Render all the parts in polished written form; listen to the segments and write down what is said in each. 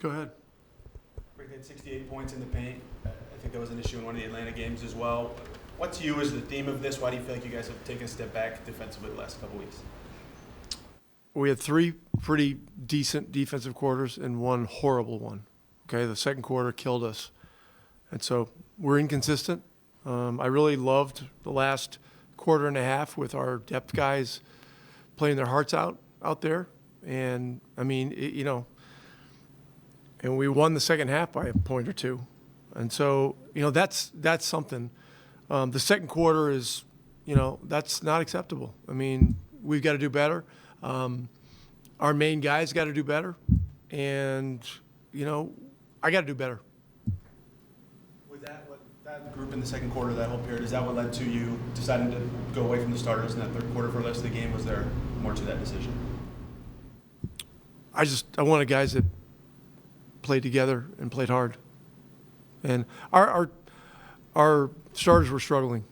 Go ahead. Rick had 68 points in the paint. I think that was an issue in one of the Atlanta games as well. What to you is the theme of this? Why do you feel like you guys have taken a step back defensively the last couple weeks? We had 3 pretty decent defensive quarters and 1 horrible one. Okay, the second quarter killed us. And so we're inconsistent. I really loved the last quarter and a half with our depth guys playing their hearts out there. And, I mean, and we won the second half by a point or 2. And so, that's something. The second quarter is, that's not acceptable. I mean, we've got to do better. Our main guys got to do better. And, I got to do better. Was that group in the second quarter, that whole period, is that what led to you deciding to go away from the starters in that third quarter for the rest of the game? Was there more to that decision? I wanted guys that played together and played hard. And our starters were struggling.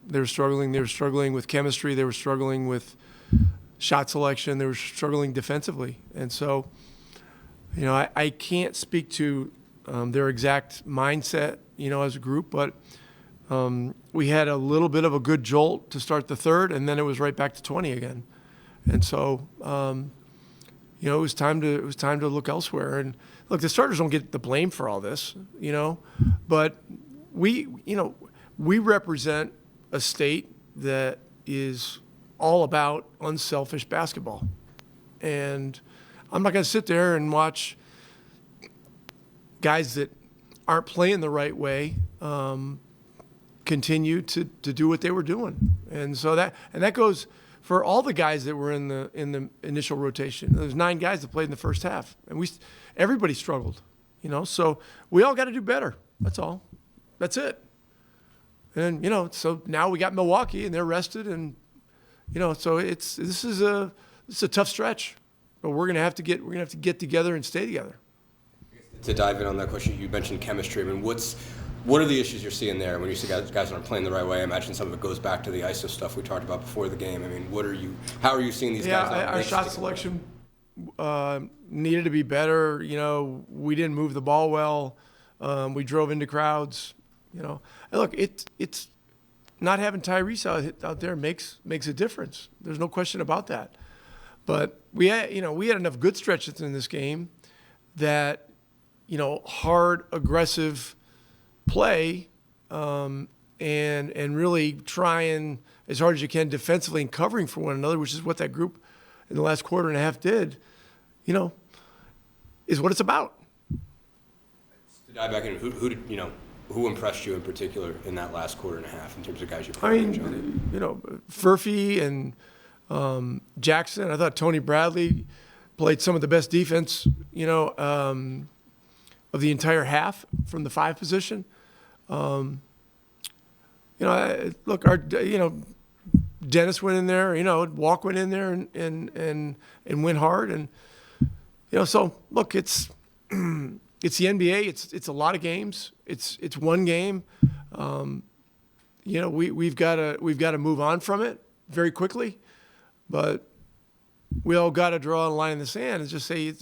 They were struggling with chemistry. They were struggling with shot selection. They were struggling defensively. And so, I can't speak to their exact mindset, as a group, but we had a little bit of a good jolt to start the third, and then it was right back to 20 again. And so, it was time to look elsewhere. And look, the starters don't get the blame for all this, but we represent a state that is all about unselfish basketball. And I'm not going to sit there and watch guys that aren't playing the right way continue to do what they were doing. And so that goes for all the guys that were in the initial rotation. There's 9 guys that played in the first half, and everybody struggled, So we all got to do better. That's all. That's it. And so now we got Milwaukee, and they're rested, and so this is a tough stretch, but we're gonna have to get together and stay together. To dive in on that question, you mentioned chemistry. I mean, what are the issues you're seeing there when you see guys aren't playing the right way? I imagine some of it goes back to the ISO stuff we talked about before the game. I mean, how are you seeing these guys? Our shot selection needed to be better. We didn't move the ball well. We drove into crowds. And look, it's not having Tyrese out there makes a difference. There's no question about that. But we had enough good stretches in this game that hard, aggressive play and really trying as hard as you can defensively and covering for one another, which is what that group in the last quarter and a half did, is what it's about. To dive back in, who impressed you in particular in that last quarter and a half in terms of guys you played? Furphy and Jackson. I thought Tony Bradley played some of the best defense, of the entire half from the 5 position. Look, Dennis went in there, Walk went in there and went hard. And, so look, it's the NBA. It's a lot of games. It's one game. We've got to move on from it very quickly, but we all got to draw a line in the sand and just say,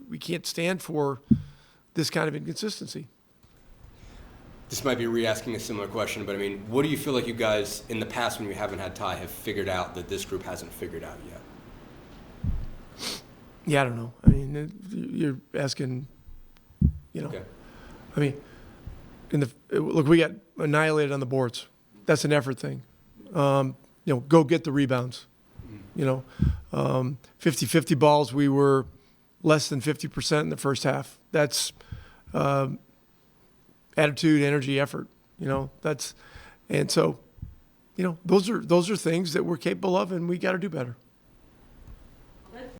we can't stand for this kind of inconsistency. This might be re-asking a similar question, but I mean, what do you feel like you guys in the past when you haven't had Ty have figured out that this group hasn't figured out yet? Yeah, I don't know. I mean, you're asking, Okay. I mean, look, we got annihilated on the boards. That's an effort thing. Go get the rebounds. 50-50 balls, we were less than 50% in the first half. That's attitude, energy, effort. And so, those are things that we're capable of, and we got to do better.